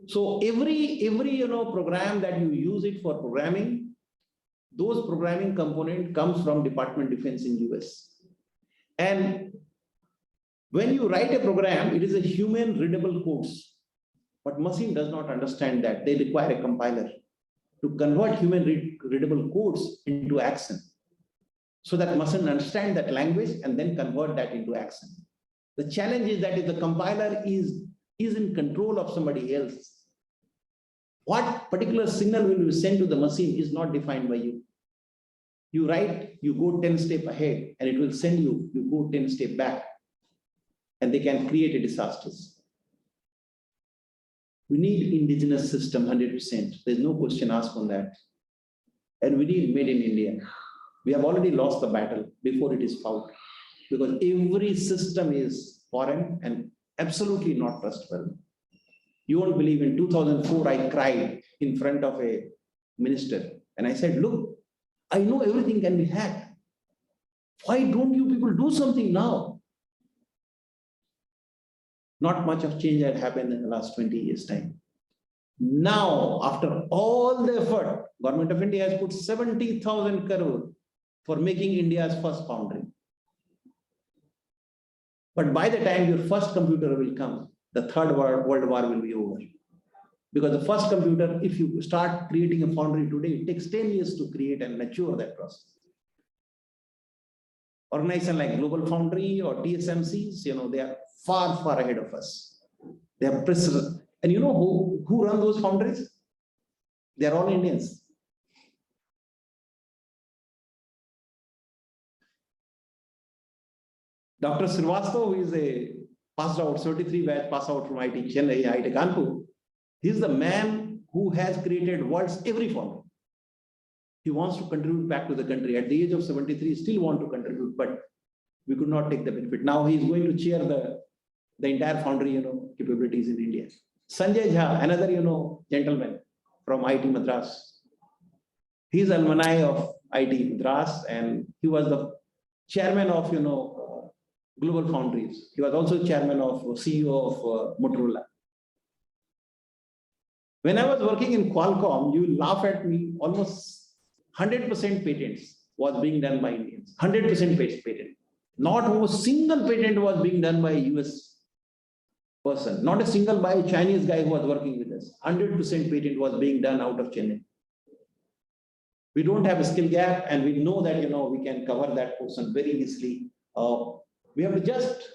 So every program that you use it for programming, those programming component comes from Department of Defense in US. And when you write a program, it is a human readable codes, but machine does not understand that. They require a compiler to convert human readable codes into action, so that machine understand that language and then convert that into action. The challenge is that if the compiler is in control of somebody else, what particular signal will be sent to the machine is not defined by you. You write, you go 10 steps ahead, and it will send you, you go 10 steps back, and they can create a disasters. We need indigenous system 100%. There's no question asked on that. And we need made in India. We have already lost the battle before it is fought, because every system is foreign and absolutely not trustworthy. You won't believe, in 2004, I cried in front of a minister and I said, look, I know everything can be hacked. Why don't you people do something now? Not much of change had happened in the last 20 years' time. Now, after all the effort, Government of India has put 70,000 crore for making India's first foundry. But by the time your first computer will come, the third world war will be over. Because the first computer, if you start creating a foundry today, it takes 10 years to create and mature that process. Organizations like Global Foundry or TSMCs, they are far, far ahead of us. They are precise. And you know who run those foundries? They are all Indians. Dr. Srivastava, who is a passed out, 33 batch passed out from IT Chennai, IIT Kanpur, he's the man who has created world's every foundry. He wants to contribute back to the country. At the age of 73, he still wants to contribute, but we could not take the benefit. Now he's going to chair the entire foundry, capabilities in India. Sanjay Jha, another, gentleman from IT Madras. He's alumni of IT Madras, and he was the chairman of, Global Foundries. He was also chairman of CEO of Motorola. When I was working in Qualcomm, you laugh at me, almost 100% patents was being done by Indians. 100% patent. Not a single patent was being done by a US person. Not a single by a Chinese guy who was working with us. 100% patent was being done out of Chennai. We don't have a skill gap, and we know that we can cover that portion very easily. We have to just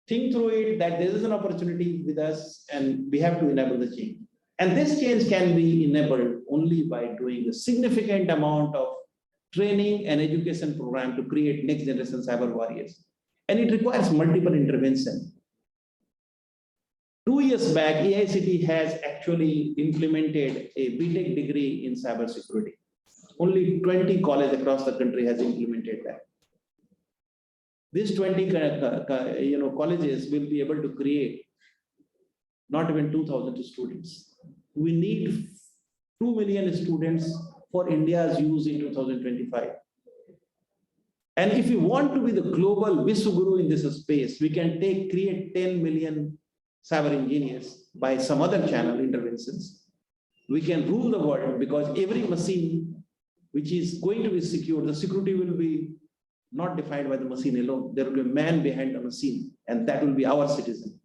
think through it that there is an opportunity with us, and we have to enable the change. And this change can be enabled only by doing a significant amount of training and education program to create next generation cyber warriors. And it requires multiple intervention. 2 years back, AICT has actually implemented a BTech degree in cybersecurity. Only 20 colleges across the country has implemented that. These 20 colleges will be able to create not even 2,000 students. We need 2 million students for India's use in 2025. And if we want to be the global Vishwaguru in this space, we can create 10 million cyber engineers by some other channel interventions. We can rule the world, because every machine which is going to be secured, the security will be not defined by the machine alone. There will be a man behind the machine, and that will be our citizen,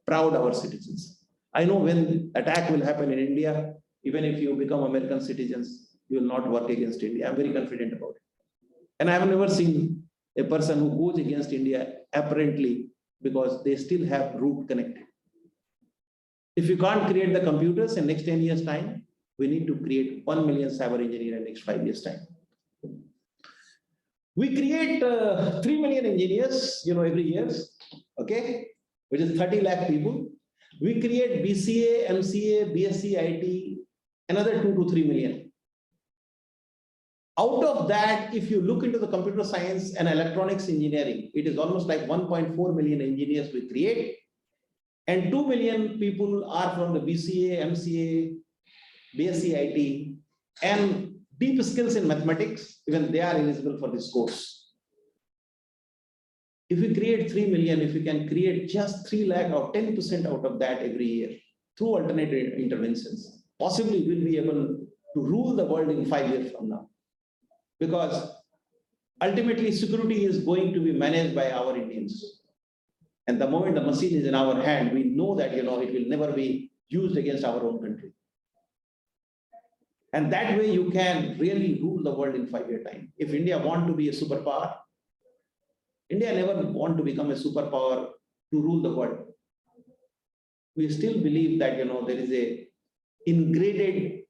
proud our citizens. I know when attack will happen in India, even if you become American citizens, you will not work against India. I'm very confident about it. And I have never seen a person who goes against India apparently because they still have root connected. If you can't create the computers in next 10 years' time, we need to create 1 million cyber engineers in next 5 years' time. We create 3 million engineers, every year, okay, which is 30 lakh people. We create BCA, MCA, BSc, IT, another 2 to 3 million. Out of that, if you look into the computer science and electronics engineering, it is almost like 1.4 million engineers we create. And 2 million people are from the BCA, MCA, BSc, IT, and deep skills in mathematics, even they are eligible for this course. If we create 3 million, if we can create just 3 lakh or 10% out of that every year through alternative interventions, possibly we'll be able to rule the world in 5 years from now. Because ultimately security is going to be managed by our Indians. And the moment the machine is in our hand, we know that it will never be used against our own country. And that way you can really rule the world in 5 years' time. If India wants to be a superpower, India never want to become a superpower to rule the world. We still believe that there is a ingraded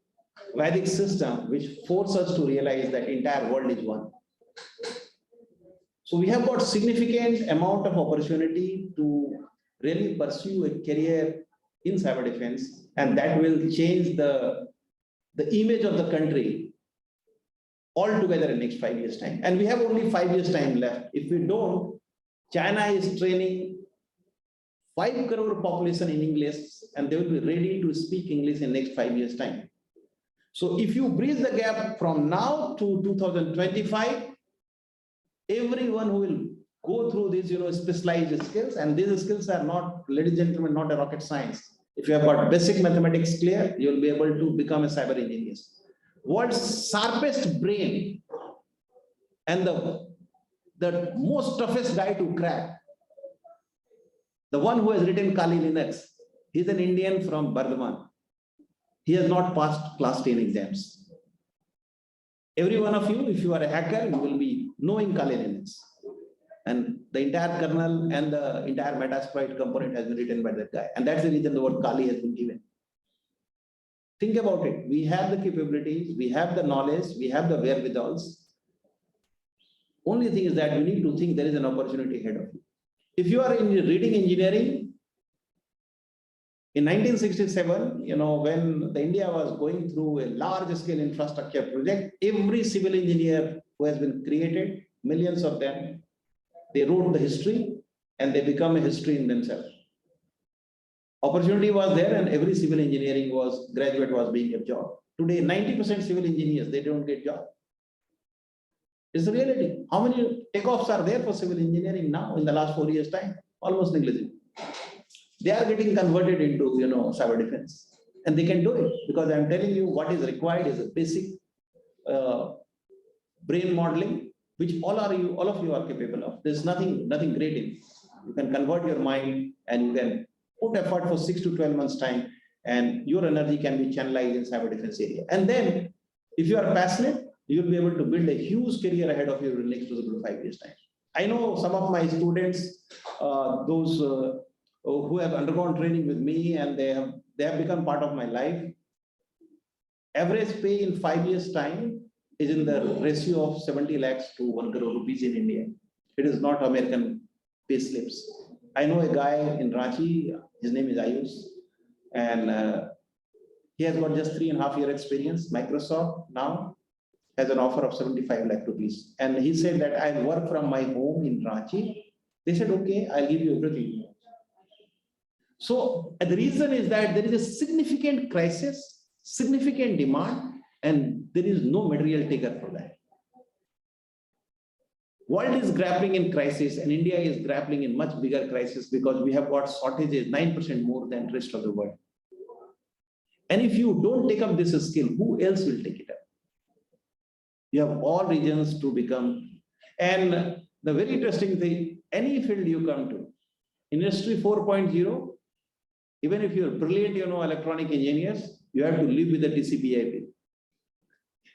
Vedic system which forces us to realize that entire world is one. So we have got significant amount of opportunity to really pursue a career in cyber defense, and that will change the image of the country altogether in next 5 years' time. And we have only 5 years' time left. If we don't, China is training 5 crore population in English, and they will be ready to speak English in next 5 years' time. So if you bridge the gap from now to 2025, everyone who will go through these specialized skills, and these skills are not, ladies and gentlemen, not a rocket science. If you have got basic mathematics clear, you will be able to become a cyber engineer. World's sharpest brain and the most toughest guy to crack The one who has written Kali Linux, he's an Indian from Bardhaman. He has not passed class 10 exams. Every one of you, if you are a hacker, you will be knowing Kali Linux. And the entire kernel and the entire Metasploit component has been written by that guy. And that's the reason the word Kali has been given. Think about it. We have the capabilities, we have the knowledge, we have the wherewithals. Only thing is that you need to think there is an opportunity ahead of you. If you are in reading engineering, in 1967, when the India was going through a large scale infrastructure project, every civil engineer who has been created, millions of them, they wrote the history and they become a history in themselves. Opportunity was there and every civil engineering graduate was being a job. Today, 90% civil engineers, they don't get job. It's the reality. How many takeoffs are there for civil engineering now in the last 4 years' time? Almost negligible. They are getting converted into, cyber defense. And they can do it because I'm telling you what is required is a basic brain modeling, which all of you are capable of. There's nothing great in it. You can convert your mind and you can put effort for 6 to 12 months time and your energy can be channelized in cyber defense area. And then if you are passionate, you'll be able to build a huge career ahead of you in the next 2 to 5 years time. I know some of my students, those who have undergone training with me and they have become part of my life. Average pay in 5 years time is in the ratio of 70 lakhs to 1 crore rupees in India. It is not American pay slips. I know a guy in Ranchi, his name is Ayush, and he has got just 3.5 year experience. Microsoft now has an offer of 75 lakh rupees. And he said that I work from my home in Ranchi. They said, okay, I'll give you everything. So the reason is that there is a significant crisis, significant demand, and there is no material taker for that. World is grappling in crisis and India is grappling in much bigger crisis because we have got shortages 9% more than the rest of the world. And if you don't take up this skill, who else will take it up? You have all regions to become. And the very interesting thing, any field you come to, Industry 4.0, even if you're brilliant, electronic engineers, you have to live with the TCP/IP.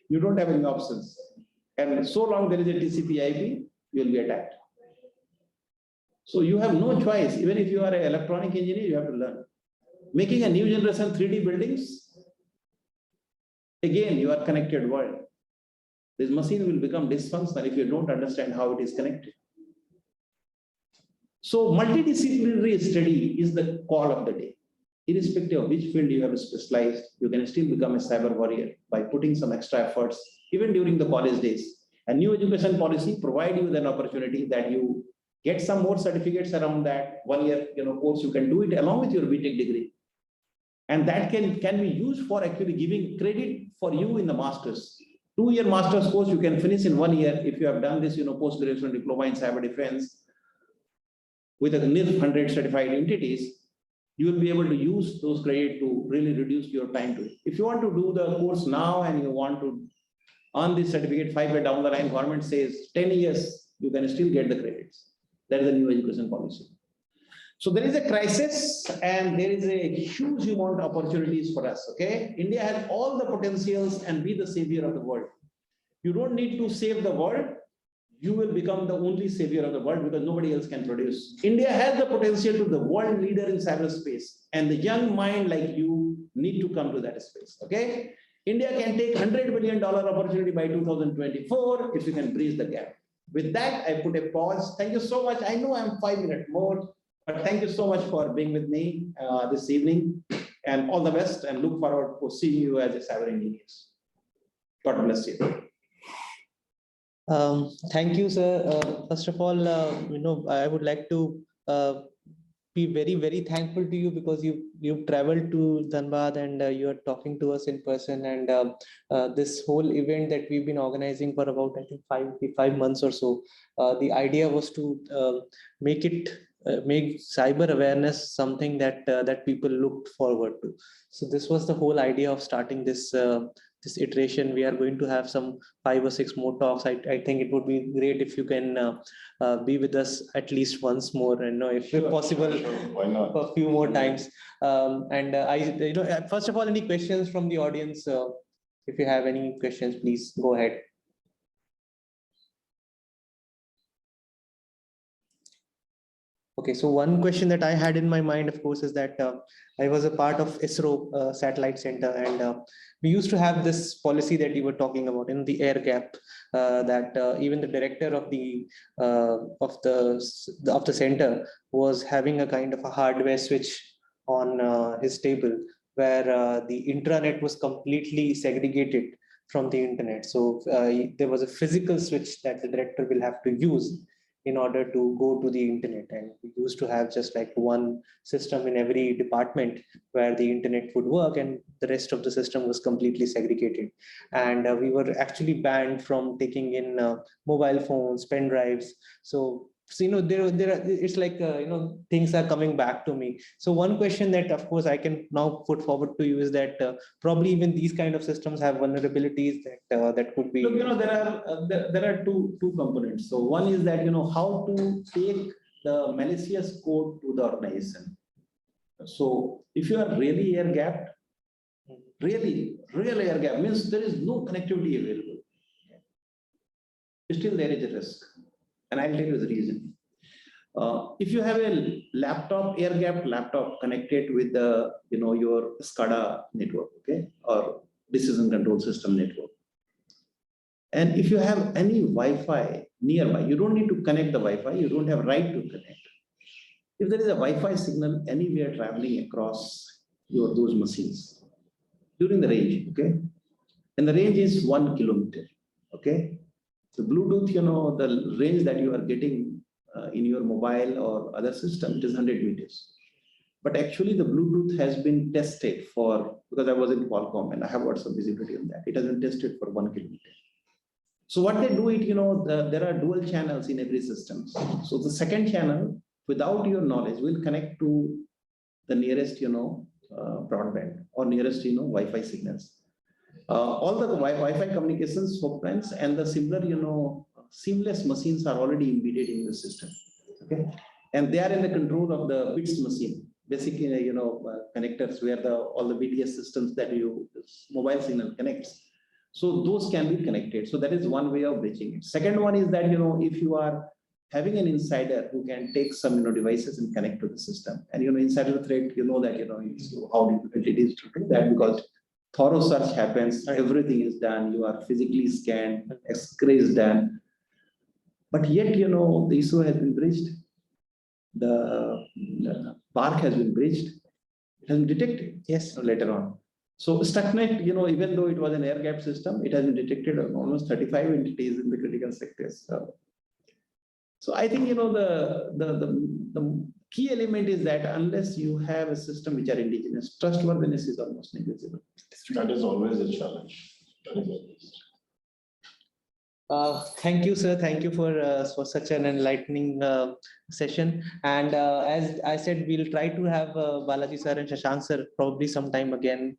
You don't have any options. And so long there is a TCP/IP, you will be attacked. So you have no choice. Even if you are an electronic engineer, you have to learn. Making a new generation 3D buildings, again, you are connected world. This machine will become dysfunctional if you don't understand how it is connected. So multidisciplinary study is the call of the day. Irrespective of which field you have specialized, you can still become a cyber warrior by putting some extra efforts, even during the college days. A new education policy provide you with an opportunity that you get some more certificates around that 1 year course. You can do it along with your BTech degree. And that can be used for actually giving credit for you in the master's. 2-year master's course you can finish in 1 year if you have done this post-graduation diploma in cyber defense with a NIRF 100 certified entities. You will be able to use those credit to really reduce your time to it. If you want to do the course now and you want to earn this certificate 5 years down the line, government says 10 years, you can still get the credits. That is the new education policy. So there is a crisis and there is a huge amount of opportunities for us, okay? India has all the potentials and be the savior of the world. You don't need to save the world. You will become the only savior of the world because nobody else can produce. India has the potential to be the world leader in cyberspace, and the young mind like you need to come to that space, okay? India can take $100 billion opportunity by 2024 if you can bridge the gap. With that, I put a pause. Thank you so much. I know I'm 5 minutes more, but thank you so much for being with me this evening, and all the best, and look forward to seeing you as a cyber engineer. God bless you. Thank you, sir. First of all, I would like to be very, very thankful to you because you've traveled to Dhanbad and you are talking to us in person. And this whole event that we've been organizing for about, I think, five months or so, the idea was to make cyber awareness something that people looked forward to. So this was the whole idea of starting this this iteration. We are going to have some 5 or 6 more talks. I think it would be great if you can be with us at least once more, and if possible, why not? a few more times. First of all, any questions from the audience? If you have any questions, please go ahead. Okay, so one question that I had in my mind, of course, is that I was a part of ISRO Satellite Center, and we used to have this policy that you were talking about in the air gap, that even the director of the center was having a kind of a hardware switch on his table, where the intranet was completely segregated from the internet. So there was a physical switch that the director will have to use in order to go to the internet. And we used to have just like one system in every department where the internet would work, and the rest of the system was completely segregated. And we were actually banned from taking in mobile phones, pen drives. So it's like, things are coming back to me. So one question that, of course, I can now put forward to you is that probably even these kind of systems have vulnerabilities that could be. Look, there are two components. So one is that, how to take the malicious code to the organization. So if you are really air gapped, really air gap means there is no connectivity available. Still there is a risk. And I'll tell you the reason. If you have a laptop, air-gapped laptop connected with the, your SCADA network, okay, or decision control system network, and if you have any Wi-Fi nearby, you don't need to connect the Wi-Fi. You don't have right to connect. If there is a Wi-Fi signal anywhere traveling across those machines during the range, okay, and the range is 1 kilometer, okay. The Bluetooth, the range that you are getting in your mobile or other system, it is 100 meters. But actually the Bluetooth has been tested for, because I was in Qualcomm and I have got some visibility on that. It has been tested for 1 kilometer. So what they do there are dual channels in every system. So the second channel, without your knowledge, will connect to the nearest, broadband or nearest, Wi-Fi signals. All the Wi-Fi communications software and the similar, seamless machines are already embedded in the system. Okay, and they are in the control of the bits machine, basically, connectors where all the BTS systems that mobile signal connects. So those can be connected. So that is one way of breaching it. Second one is that, if you are having an insider who can take some, devices and connect to the system, and insider threat, that, how difficult it is to do that, because thorough search happens, everything is done, you are physically scanned, X-ray is done. But yet, the issue has been breached. The park has been breached. It has been detected. Yes. Later on. So Stuxnet, even though it was an air-gapped system, it has been detected on almost 35 entities in the critical sectors. So I think, the key element is that unless you have a system which are indigenous, trustworthiness is almost negligible. That is always a challenge. Thank you, sir. Thank you for such an enlightening session. And as I said, we'll try to have Balaji sir and Shashank sir probably sometime again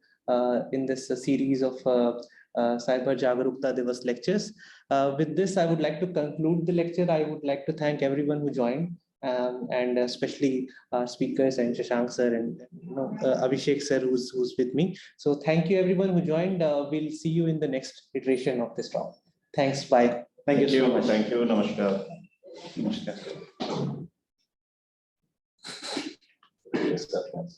in this series of Cyber Jagrookta Diwas lectures. With this, I would like to conclude the lecture. I would like to thank everyone who joined, and especially our speakers and Shashank sir and Abhishek sir who's with me. So thank you everyone who joined. We'll see you in the next iteration of this talk. Thanks. Bye. Thank you so much. Thank you. Namaskar. Namaskar. Namaskar.